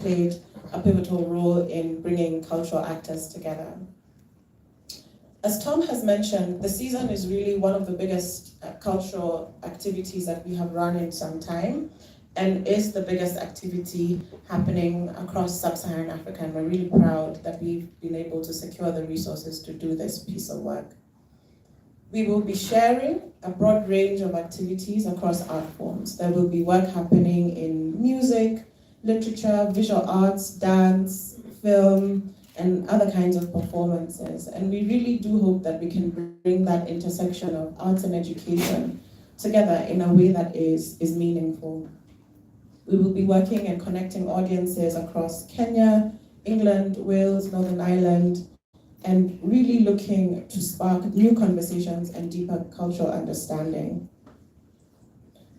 played a pivotal role in bringing cultural actors together. As Tom has mentioned, the season is really one of the biggest cultural activities that we have run in some time, and is the biggest activity happening across sub-Saharan Africa, and we're really proud that we've been able to secure the resources to do this piece of work. We will be sharing a broad range of activities across art forms. There will be work happening in music, literature, visual arts, dance, film, and other kinds of performances. And we really do hope that we can bring that intersection of arts and education together in a way that is meaningful. We will be working and connecting audiences across Kenya, England, Wales, Northern Ireland, and really looking to spark new conversations and deeper cultural understanding.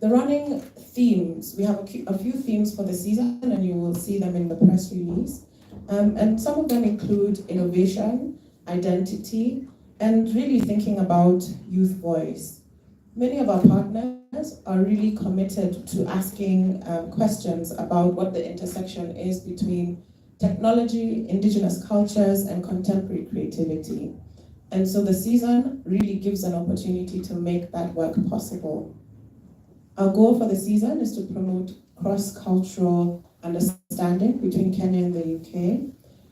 The running themes, we have a few themes for the season, and you will see them in the press release. And some of them include innovation, identity, and really thinking about youth voice. Many of our partners are really committed to asking questions about what the intersection is between technology, indigenous cultures, and contemporary creativity. And so the season really gives an opportunity to make that work possible. Our goal for the season is to promote cross-cultural understanding between Kenya and the UK,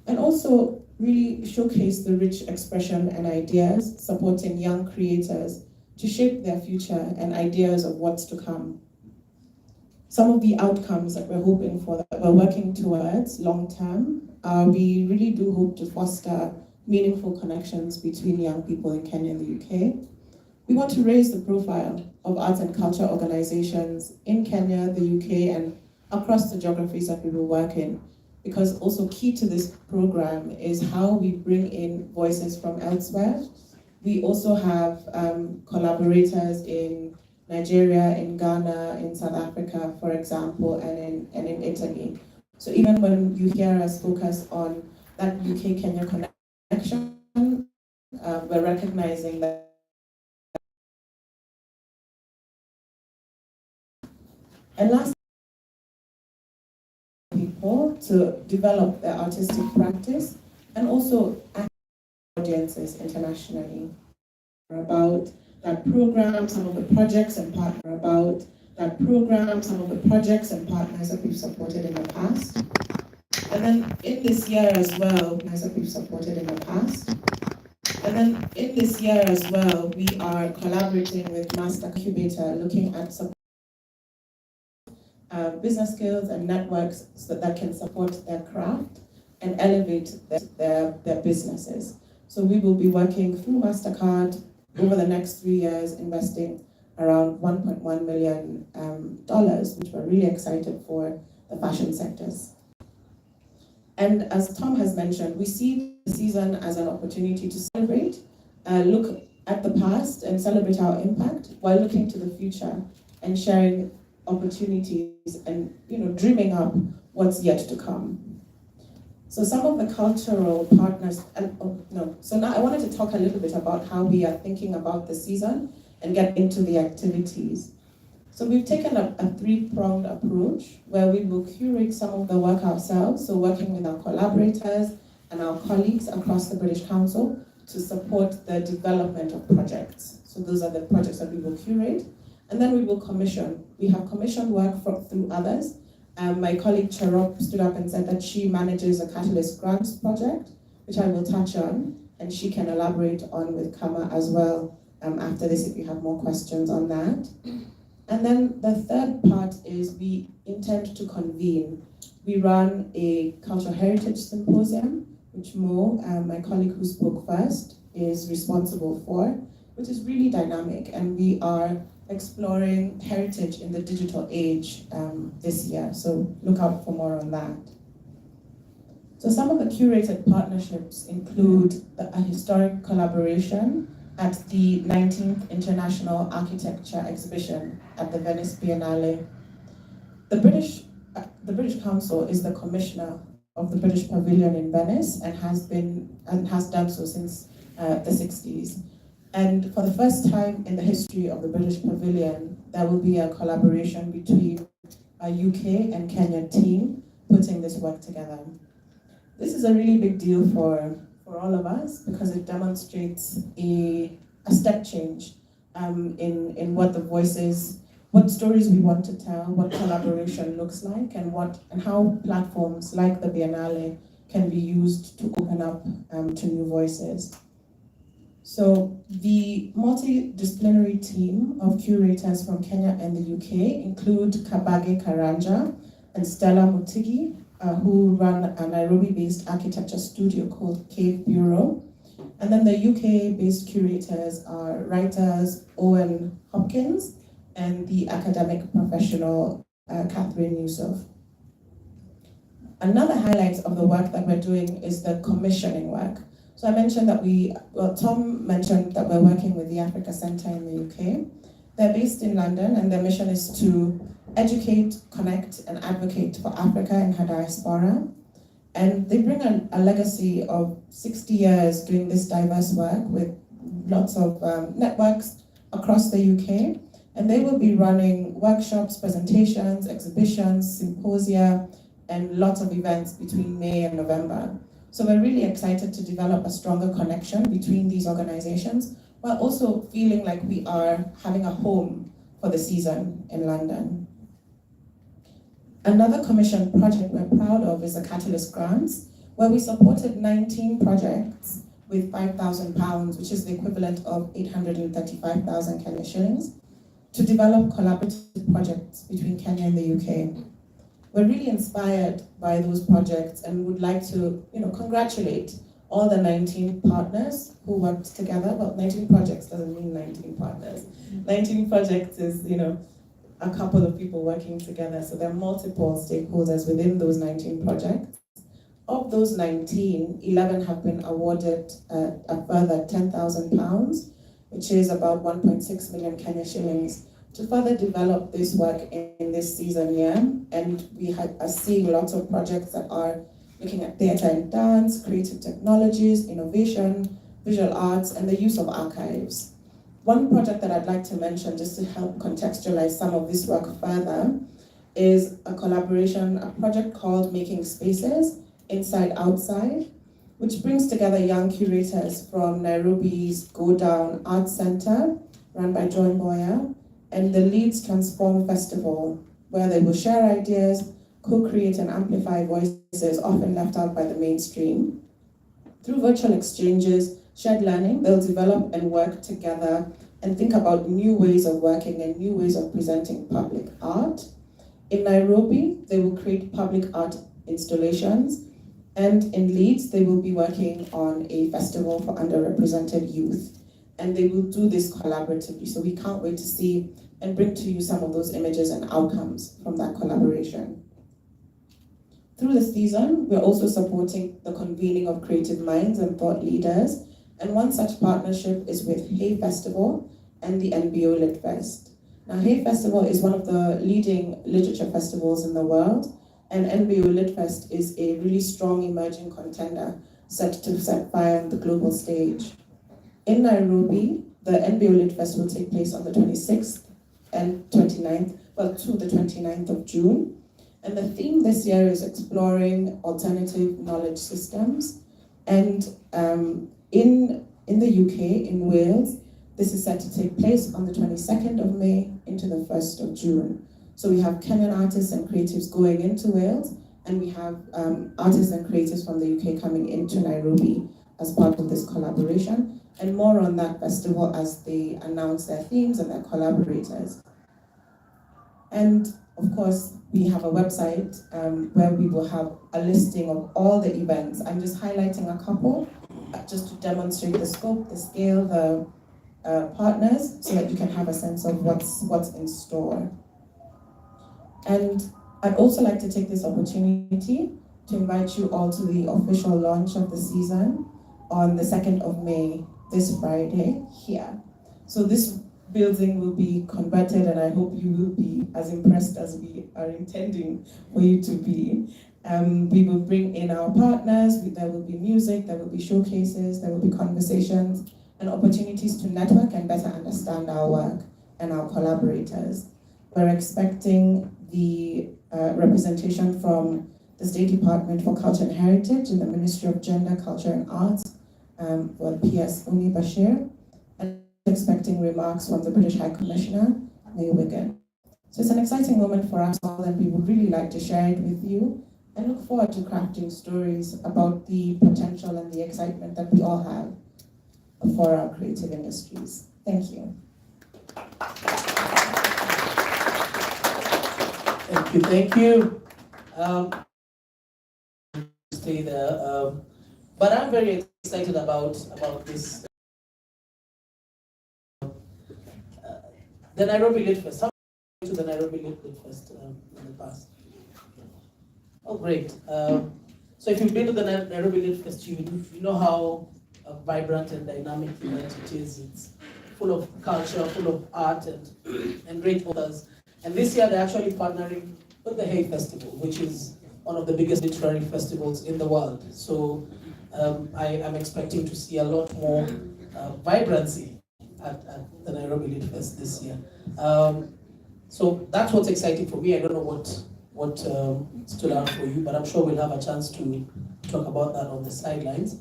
and also really showcase the rich expression and ideas supporting young creators to shape their future and ideas of what's to come. Some of the outcomes that we're hoping for, that we're working towards long term, we really do hope to foster meaningful connections between young people in Kenya and the UK. We want to raise the profile of arts and culture organizations in Kenya, the UK, and across the geographies that we will work in, because also key to this program is how we bring in voices from elsewhere. We also have collaborators in Nigeria, in Ghana, in South Africa, for example, and in Italy. So even when you hear us focus on that UK-Kenya connection, we're recognizing that. And last, people to develop their artistic practice and also audiences internationally. About that program, some of the projects and partners that we've supported in the past. And then in this year as well, we are collaborating with Master Incubator, looking at business skills and networks so that can support their craft and elevate their businesses. So we will be working through MasterCard over the next 3 years, investing around $1.1 million, which we're really excited for the fashion sectors. And as Tom has mentioned, we see the season as an opportunity to celebrate, look at the past and celebrate our impact while looking to the future and sharing opportunities and dreaming up what's yet to come. So some of the cultural partners, so now I wanted to talk a little bit about how we are thinking about the season and get into the activities. So we've taken a three-pronged approach where we will curate some of the work ourselves, so working with our collaborators and our colleagues across the British Council to support the development of projects. So those are the projects that we will curate. And then we will commission. We have commissioned work through others. My colleague Cherop stood up and said that she manages a Catalyst Grants project, which I will touch on, and she can elaborate on with Kama as well after this if you have more questions on that. And then the third part is we intend to convene. We run a cultural heritage symposium, which Mo, my colleague who spoke first, is responsible for, which is really dynamic, and we are exploring heritage in the digital age this year, so look out for more on that. So some of the curated partnerships include a historic collaboration at the 19th International Architecture Exhibition at the Venice Biennale. The British Council is the commissioner of the British Pavilion in Venice and has done so since the 60s. And for the first time in the history of the British Pavilion, there will be a collaboration between a UK and Kenya team putting this work together. This is a really big deal for all of us because it demonstrates a step change in what the voices, what stories we want to tell, what collaboration looks like, and how platforms like the Biennale can be used to open up to new voices. So the multidisciplinary team of curators from Kenya and the UK include Kabage Karanja and Stella Mutigi, who run a Nairobi-based architecture studio called Cave Bureau. And then the UK-based curators are writers Owen Hopkins and the academic professional Catherine Yusuf. Another highlight of the work that we're doing is the commissioning work. So I mentioned that Tom mentioned that we're working with the Africa Centre in the UK. They're based in London and their mission is to educate, connect, and advocate for Africa and her diaspora. And they bring a legacy of 60 years doing this diverse work with lots of networks across the UK. And they will be running workshops, presentations, exhibitions, symposia, and lots of events between May and November. So we're really excited to develop a stronger connection between these organizations, while also feeling like we are having a home for the season in London. Another commissioned project we're proud of is the Catalyst Grants, where we supported 19 projects with £5,000, which is the equivalent of 835,000 Kenya shillings, to develop collaborative projects between Kenya and the UK. We're really inspired by those projects and would like to, congratulate all the 19 partners who worked together. Well, 19 projects doesn't mean 19 partners. 19 projects is, a couple of people working together. So there are multiple stakeholders within those 19 projects. Of those 19, 11 have been awarded a further £10,000, which is about 1.6 million Kenya shillings, to further develop this work in this season year. And we are seeing lots of projects that are looking at theatre and dance, creative technologies, innovation, visual arts, and the use of archives. One project that I'd like to mention, just to help contextualize some of this work further, is a collaboration, a project called Making Spaces, Inside Outside, which brings together young curators from Nairobi's Go Down Arts Centre, run by Joy Boya, and the Leeds Transform Festival, where they will share ideas, co-create and amplify voices often left out by the mainstream. Through virtual exchanges, shared learning, they'll develop and work together and think about new ways of working and new ways of presenting public art. In Nairobi, they will create public art installations, and in Leeds, they will be working on a festival for underrepresented youth. And they will do this collaboratively. So we can't wait to see and bring to you some of those images and outcomes from that collaboration. Through the season, we're also supporting the convening of creative minds and thought leaders. And one such partnership is with Hay Festival and the NBO Lit Fest. Now, Hay Festival is one of the leading literature festivals in the world, and NBO Lit Fest is a really strong emerging contender set to set fire on the global stage. In Nairobi, the NBO Lit Fest will take place on the 26th and 29th, to the 29th of June. And the theme this year is exploring alternative knowledge systems. And in the UK, in Wales, this is set to take place on the 22nd of May into the 1st of June. So we have Kenyan artists and creatives going into Wales, and we have artists and creatives from the UK coming into Nairobi as part of this collaboration. And more on that festival as they announce their themes and their collaborators. And of course, we have a website where we will have a listing of all the events. I'm just highlighting a couple just to demonstrate the scope, the scale, the partners, so that you can have a sense of what's in store. And I'd also like to take this opportunity to invite you all to the official launch of the season on the 2nd of May, this Friday, here. So this building will be converted, and I hope you will be as impressed as we are intending for you to be. We will bring in our partners, there will be music, there will be showcases, there will be conversations, and opportunities to network and better understand our work and our collaborators. We're expecting the representation from the State Department for Culture and Heritage and the Ministry of Gender, Culture and Arts, PS Umi Bashir, and expecting remarks from the British High Commissioner, May Wigan. So it's an exciting moment for us all, and we would really like to share it with you and look forward to crafting stories about the potential and the excitement that we all have for our creative industries. Thank you. Thank you. Stay there. But I'm very excited about this. The Nairobi Lit Fest. How to the Nairobi Lit Fest in the past? Oh, great. So if you've been to the Nairobi Lit Fest, you know how vibrant and dynamic event it is. It's full of culture, full of art, and great authors. And this year they're actually partnering with the Hay Festival, which is one of the biggest literary festivals in the world. So I am expecting to see a lot more vibrancy at the Nairobi Lit Fest this year. So that's what's exciting for me. I don't know what stood out for you, but I'm sure we'll have a chance to talk about that on the sidelines.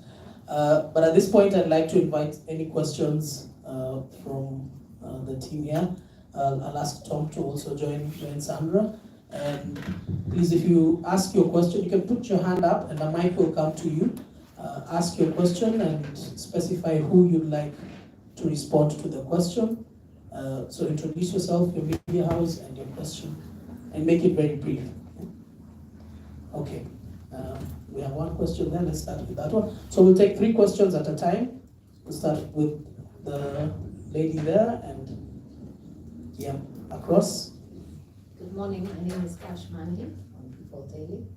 But at this point, I'd like to invite any questions from the team here. I'll ask Tom to also join Sandra. And please, if you ask your question, you can put your hand up and the mic will come to you. Ask your question and specify who you'd like to respond to the question. So introduce yourself, your media house, and your question, and make it very brief. Okay, we have one question there. Let's start with that one. So we'll take 3 questions at a time. We'll start with the lady there and across. Good morning. My name is Kash Mandi from People Daily.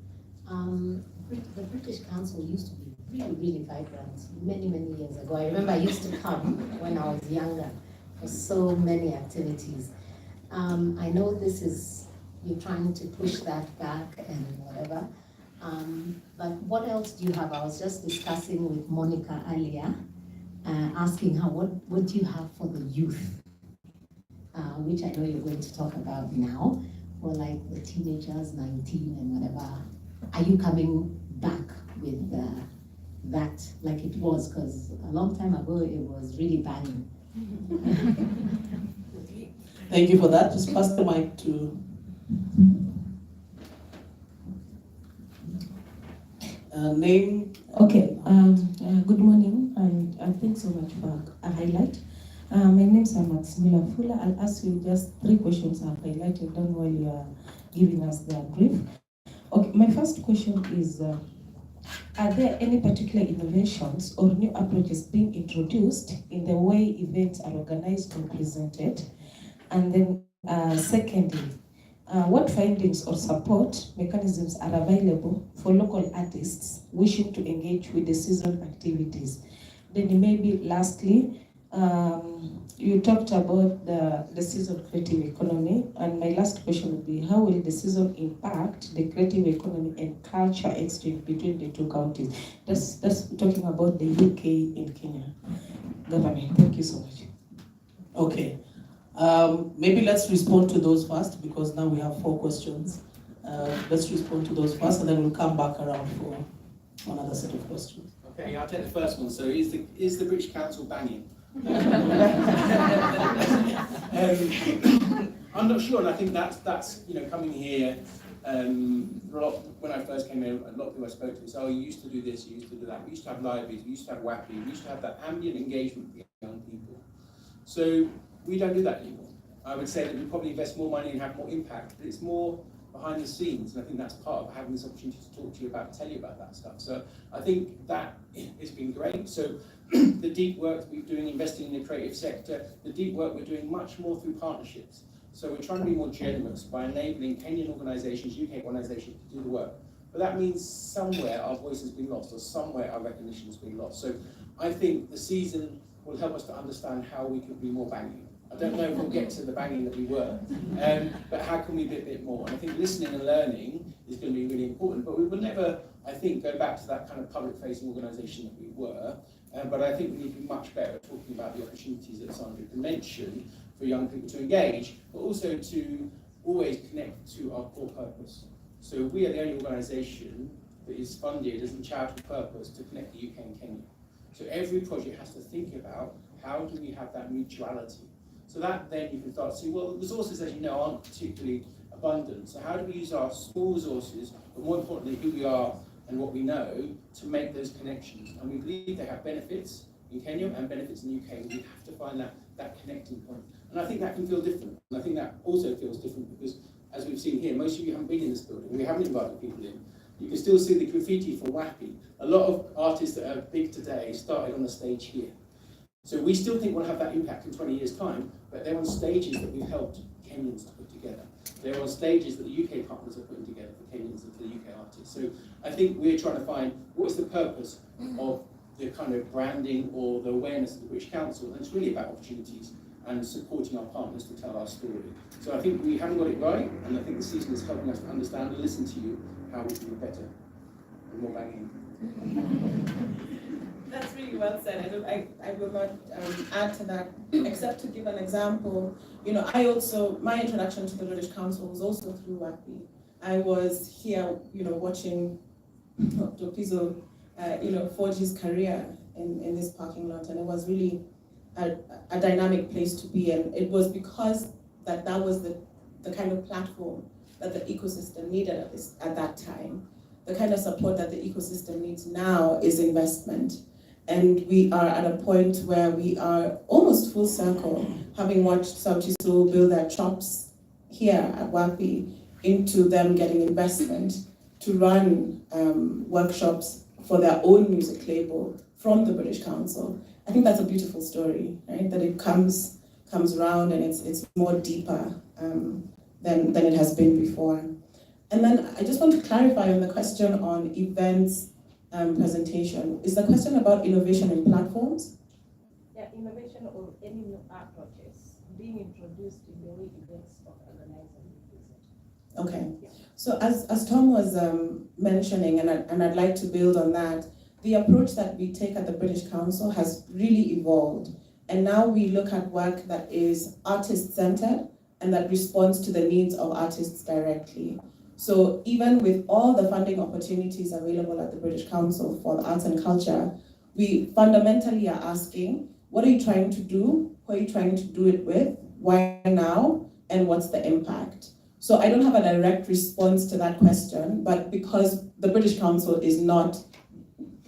The British Council used to be really, really vibrant many years ago. I remember I used to come when I was younger for so many activities. I know you're trying to push that back and whatever. But what else do you have? I was just discussing with Monica earlier, asking her what do you have for the youth, which I know you're going to talk about now, for like the teenagers, 19 and whatever. Are you coming back with that like it was? Because a long time ago it was really banging. Thank you for that. Just pass the mic to name. Okay. Good morning, and thanks so much for a highlight. My name is Maximila Fuller. I'll ask you just 3 questions I've highlighted down while you are giving us the brief. Okay. My first question is: are there any particular innovations or new approaches being introduced in the way events are organized or presented? And then, secondly, what findings or support mechanisms are available for local artists wishing to engage with the season activities? Then maybe lastly, you talked about the season creative economy, and my last question would be: how will the season impact the creative economy and culture exchange between the 2 counties? That's talking about the UK and Kenya government. Thank you so much. Okay. Maybe let's respond to those first, because now we have 4 questions. Let's respond to those first, and then we'll come back around for another set of questions. Okay, I'll take the first one. So is the British Council banging? I'm not sure, and I think that's coming here. When I first came here, a lot of people I spoke to said, "Oh, you used to do this, you used to do that. We used to have libraries, we used to have WAPI, we used to have that ambient engagement with young people." So we don't do that anymore. I would say that we probably invest more money and have more impact, but it's more behind the scenes, and I think that's part of having this opportunity to talk to you about, tell you about that stuff. So I think that has been great. So the deep work that we're doing, investing in the creative sector, the deep work we're doing much more through partnerships. So we're trying to be more generous by enabling Kenyan organisations, UK organisations to do the work. But that means somewhere our voice has been lost, or somewhere our recognition has been lost. So I think the season will help us to understand how we can be more banging. I don't know if we'll get to the banging that we were, but how can we be a bit more? And I think listening and learning is going to be really important, but we will never, I think, go back to that kind of public-facing organisation that we were, but I think we need to be much better at talking about the opportunities that Sandra mentioned for young people to engage, but also to always connect to our core purpose. So we are the only organisation that is funded as a charitable purpose to connect the UK and Kenya. So every project has to think about how do we have that mutuality. So that then you can start to see, well, resources, as you know, aren't particularly abundant. So how do we use our small resources, but more importantly, who we are and what we know, to make those connections? And we believe they have benefits in Kenya and benefits in the UK. We have to find that connecting point. And I think that can feel different. And I think that also feels different because, as we've seen here, most of you haven't been in this building. We haven't invited people in. You can still see the graffiti from WAPI. A lot of artists that are big today started on the stage here. So we still think we'll have that impact in 20 years' time, but they're on stages that we've helped Kenyans to put together. They're on stages that the UK partners are putting together for Kenyans and for the UK artists. So I think we're trying to find what is the purpose of the kind of branding or the awareness of the British Council, and it's really about opportunities and supporting our partners to tell our story. So I think we haven't got it right, and I think the season is helping us to understand and listen to you how we can be better and more banging. That's really well said. I will not add to that, except to give an example. You know, my introduction to the British Council was also through WAPI. I was here, you know, watching Dr. Pizzo, forge his career in this parking lot, and it was really a dynamic place to be. And it was because that was the kind of platform that the ecosystem needed at that time. The kind of support that the ecosystem needs now is investment. And we are at a point where we are almost full circle, having watched Sauti Sol build their chops here at WAPI into them getting investment to run workshops for their own music label from the British Council. I think that's a beautiful story, right? That it comes around and it's more deeper than it has been before. And then I just want to clarify on the question on events presentation. Is the question about innovation in platforms? Yeah, innovation or any new approaches being introduced in the way events are organized and used. Okay. Yeah. So as Tom was mentioning, and I'd like to build on that, the approach that we take at the British Council has really evolved. And now we look at work that is artist-centered and that responds to the needs of artists directly. So even with all the funding opportunities available at the British Council for the arts and culture, we fundamentally are asking, what are you trying to do? Who are you trying to do it with? Why now? And what's the impact? So I don't have a direct response to that question, but because the British Council is not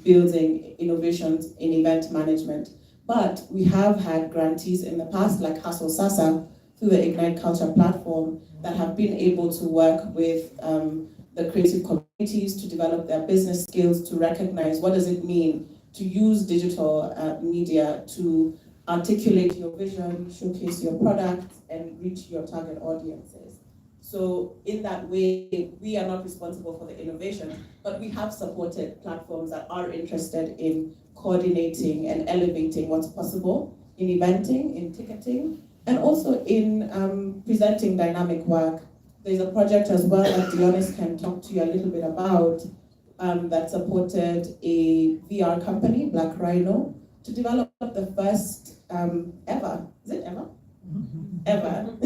building innovations in event management, but we have had grantees in the past, like Hustle Sasa, through the Ignite Culture platform, that have been able to work with the creative communities to develop their business skills, to recognize what does it mean to use digital media to articulate your vision, showcase your products, and reach your target audiences. So in that way, we are not responsible for the innovation, but we have supported platforms that are interested in coordinating and elevating what's possible in eventing, in ticketing, and also in presenting dynamic work. There's a project as well that Dionys can talk to you a little bit about that supported a VR company, Black Rhino, to develop the first ever, is it ever? Ever,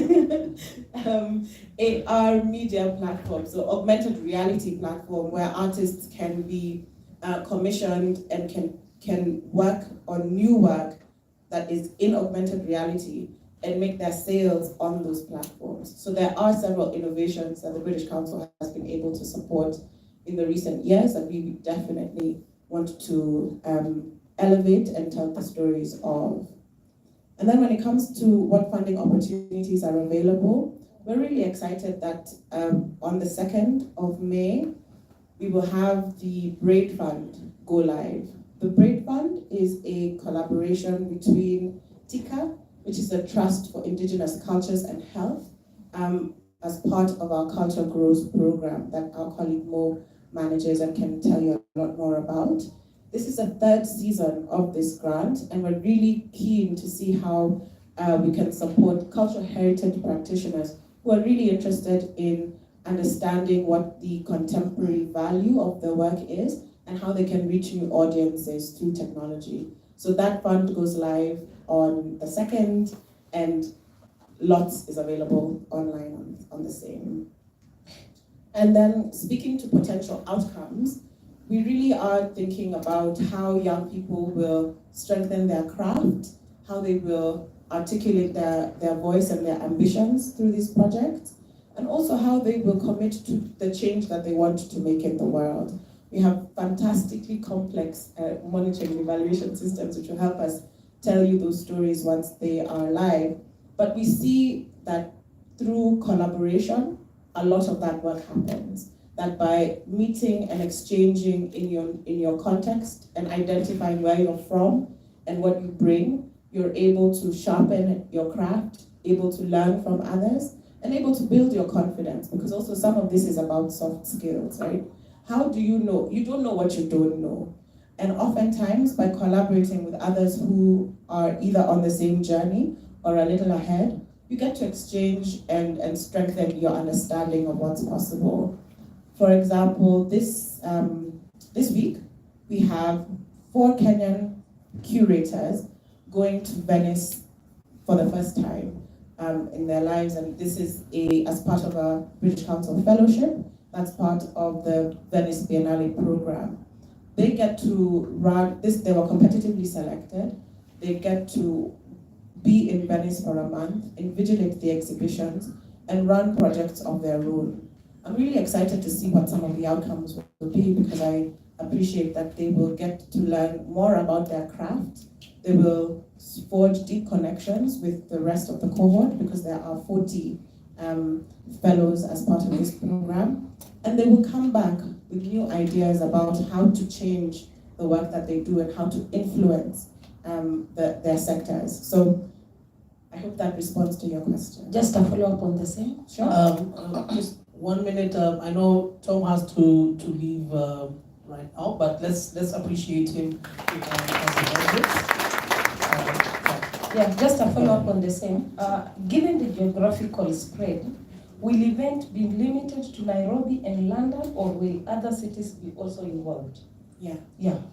AR media platform, so augmented reality platform where artists can be commissioned and can work on new work that is in augmented reality and make their sales on those platforms. So there are several innovations that the British Council has been able to support in the recent years that we definitely want to elevate and tell the stories of. And then when it comes to what funding opportunities are available, we're really excited that on the 2nd of May, we will have the Braid Fund go live. The Braid Fund is a collaboration between TICA, which is the Trust for Indigenous Cultures and Health, as part of our Culture Grows program that our colleague Mo manages and can tell you a lot more about. This is the 3rd season of this grant, and we're really keen to see how we can support cultural heritage practitioners who are really interested in understanding what the contemporary value of the work is and how they can reach new audiences through technology. So that fund goes live on the 2nd, and lots is available online on the same. And then speaking to potential outcomes, we really are thinking about how young people will strengthen their craft, how they will articulate their voice and their ambitions through these projects, and also how they will commit to the change that they want to make in the world. We have fantastically complex monitoring and evaluation systems which will help us tell you those stories once they are live. But we see that through collaboration, a lot of that work happens. That by meeting and exchanging in your context and identifying where you're from and what you bring, you're able to sharpen your craft, able to learn from others, and able to build your confidence, because also some of this is about soft skills, right? How do you know? You don't know what you don't know. And oftentimes, by collaborating with others who are either on the same journey or a little ahead, you get to exchange and strengthen your understanding of what's possible. For example, this week, we have 4 Kenyan curators going to Venice for the first time in their lives, and this is as part of a British Council fellowship. That's part of the Venice Biennale program. They get to run this. They were competitively selected. They get to be in Venice for a month, invigilate the exhibitions, and run projects of their own. I'm really excited to see what some of the outcomes will be, because I appreciate that they will get to learn more about their craft. They will forge deep connections with the rest of the cohort, because there are 40 fellows as part of this program. And they will come back with new ideas about how to change the work that they do and how to influence their sectors. So I hope that responds to your question. Just a follow-up on the same. Sure. Just 1 minute. I know Tom has to leave right now, but let's appreciate him as he does this. Yeah, just a follow-up on the same. Given the geographical spread, will event be limited to Nairobi and London, or will other cities be also involved? Yeah,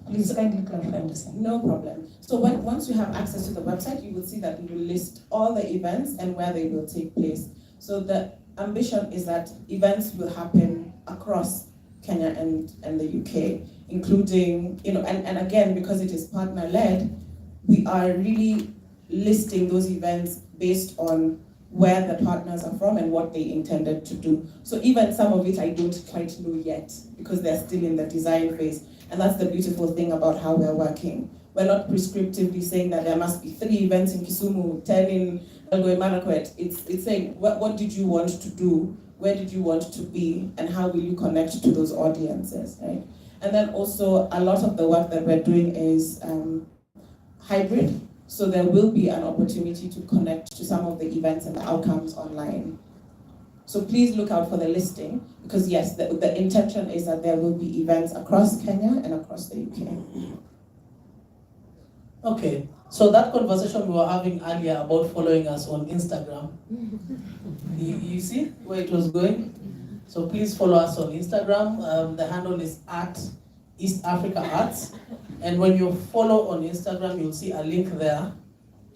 please kindly clarify the same. No problem. So once you have access to the website, you will see that we will list all the events and where they will take place. So the ambition is that events will happen across Kenya and the UK, including, and again, because it is partner-led, we are really listing those events based on where the partners are from and what they intended to do. So even some of it I don't quite know yet, because they're still in the design phase. And that's the beautiful thing about how we're working. We're not prescriptively saying that there must be 3 events in Kisumu, 10 in Elgeyo Marakwet. It's saying, what did you want to do? Where did you want to be? And how will you connect to those audiences, right? And then also, a lot of the work that we're doing is hybrid. So there will be an opportunity to connect to some of the events and the outcomes online. So please look out for the listing, because yes, the intention is that there will be events across Kenya and across the UK. Okay, so that conversation we were having earlier about following us on Instagram, you see where it was going? So please follow us on Instagram. The handle is @EastAfricaArts. And when you follow on Instagram, you'll see a link there,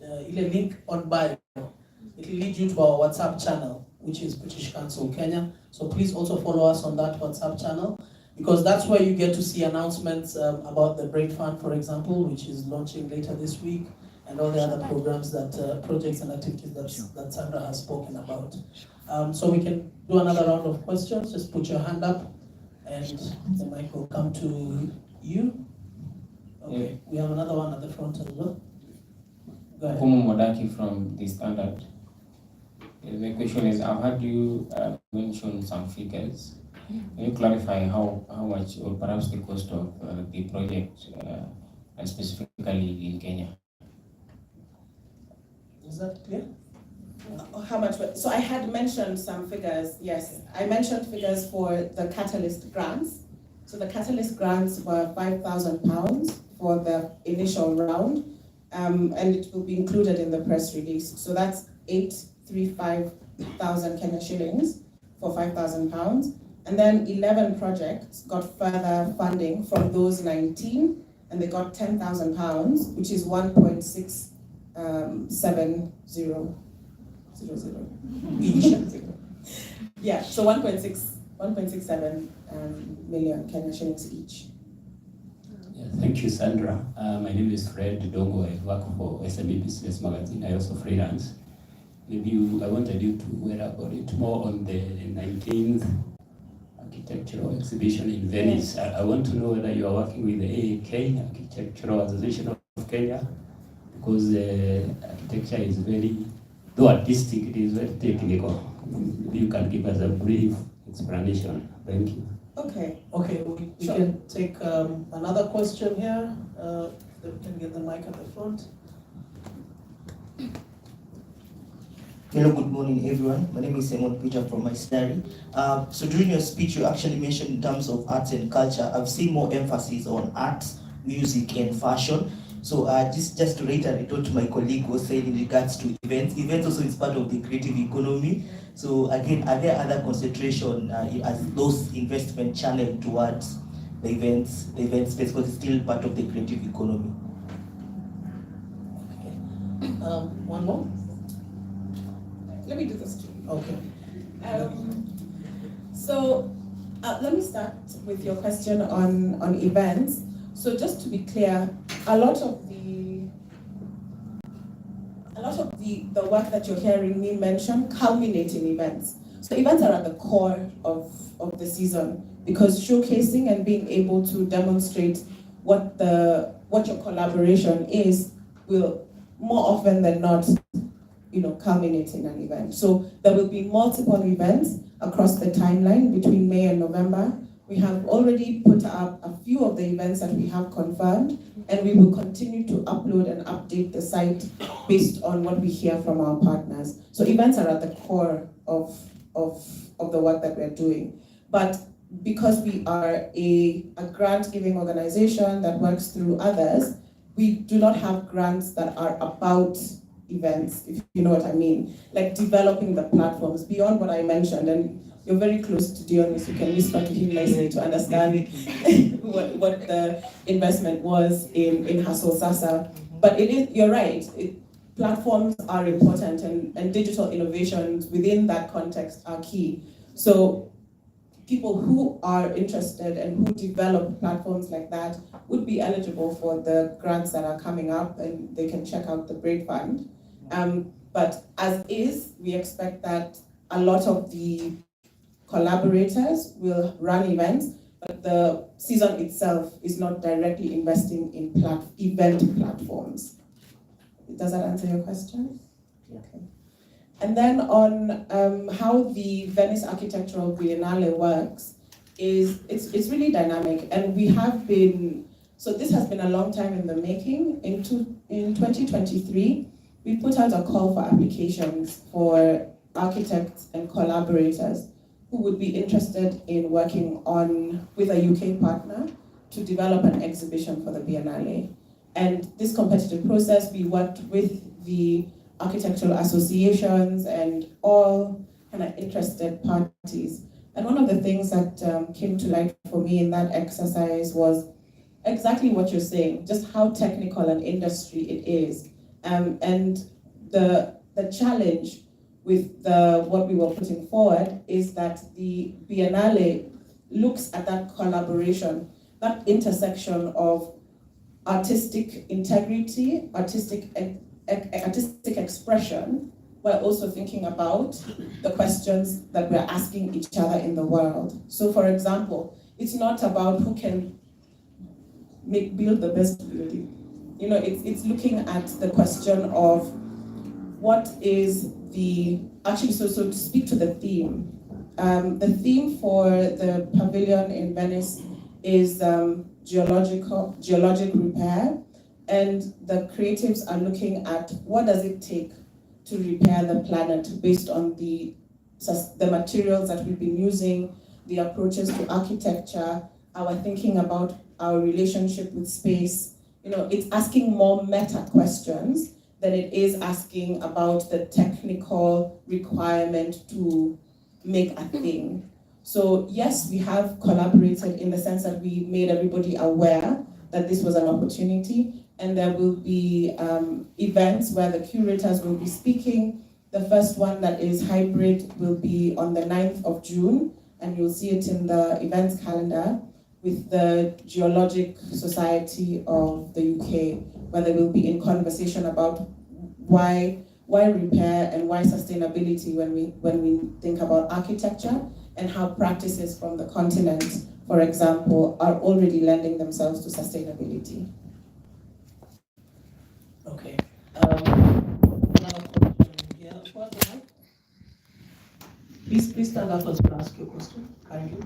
a link on bio. It will lead you to our WhatsApp channel, which is British Council Kenya. So please also follow us on that WhatsApp channel, because that's where you get to see announcements about the Break Fund, for example, which is launching later this week, and all the other programs projects and activities that Sandra has spoken about. So we can do another round of questions. Just put your hand up and the mic will come to you. Okay, we have another one at the front as well. Go ahead. Kumu Modaki from The Standard. The question is, I've heard you mention some figures. Can you clarify how much, or perhaps the cost of the project, and specifically in Kenya? Is that clear? How much? So I had mentioned some figures, yes. I mentioned figures for the Catalyst grants. So the Catalyst grants were £5,000 for the initial round, and it will be included in the press release. So that's 835,000 Kenya shillings for £5,000. And then 11 projects got further funding from those 19, and they got £10,000, which is 1.67000. Yeah, so 1.6 1.67 million Kenya shillings each. Yeah, thank you, Sandra. My name is Fred Dongo. I work for SME Business Magazine. I also freelance. I wanted you to elaborate more on the 19th architectural exhibition in Venice. I want to know whether you are working with the AAK, Architectural Association of Kenya, because architecture is very, though artistic, it is very technical. Maybe you can give us a brief explanation. Thank you. Okay. Okay, we Sure. can take another question here. We can get the mic at the front. Hello, good morning, everyone. My name is Simon Peter from my diary. So during your speech, you actually mentioned in terms of arts and culture, I've seen more emphasis on arts, music, and fashion. So just to reiterate what my colleague was saying in regards to events. Events also is part of the creative economy. So again, are there other concentration as those investment channeled towards the event space, because it's still part of the creative economy? One more? Let me do this too. Okay. So let me start with your question on events. So just to be clear, a lot of the work that you're hearing me mention culminate in events. So events are at the core of the season, because showcasing and being able to demonstrate what your collaboration is will more often than not, culminate in an event. So there will be multiple events across the timeline between May and November. We have already put up a few of the events that we have confirmed, and we will continue to upload and update the site based on what we hear from our partners. So events are at the core of the work that we're doing. But because we are a grant-giving organization that works through others, we do not have grants that are about events, if you know what I mean, like developing the platforms beyond what I mentioned. And you're very close to Dion, so you can whisper to him nicely to understand what the investment was in Hustle Sasa. But you're right, platforms are important, and digital innovations within that context are key. So people who are interested and who develop platforms like that would be eligible for the grants that are coming up, and they can check out the Braid Fund. But as is, we expect that a lot of the collaborators will run events, but the season itself is not directly investing in event platforms. Does that answer your question? Yeah. Okay. And then on how the Venice Architectural Biennale works, it's really dynamic, and we have been, so this has been a long time in the making. In 2023, we put out a call for applications for architects and collaborators who would be interested in working with a UK partner to develop an exhibition for the Biennale. And this competitive process, we worked with the architectural associations and all kind of interested parties. And one of the things that came to light for me in that exercise was exactly what you're saying, just how technical an industry it is. And the challenge with what we were putting forward is that the Biennale looks at that collaboration, that intersection of artistic integrity, artistic expression, while also thinking about the questions that we're asking each other in the world. So for example, it's not about who can build the best building. It's looking at the question of what is so to speak to the theme. The theme for the pavilion in Venice is geologic repair, and the creatives are looking at what does it take to repair the planet based on the materials that we've been using, the approaches to architecture, our thinking about our relationship with space. It's asking more meta questions than it is asking about the technical requirement to make a thing. So yes, we have collaborated in the sense that we made everybody aware that this was an opportunity, and there will be events where the curators will be speaking. The first one that is hybrid will be on the 9th of June and you'll see it in the events calendar with the Geologic Society of the UK, where they will be in conversation about why repair and why sustainability when we think about architecture, and how practices from the continent, for example, are already lending themselves to sustainability. Okay. Another question here. What's the mic? Please stand up as you ask your question. Kindly.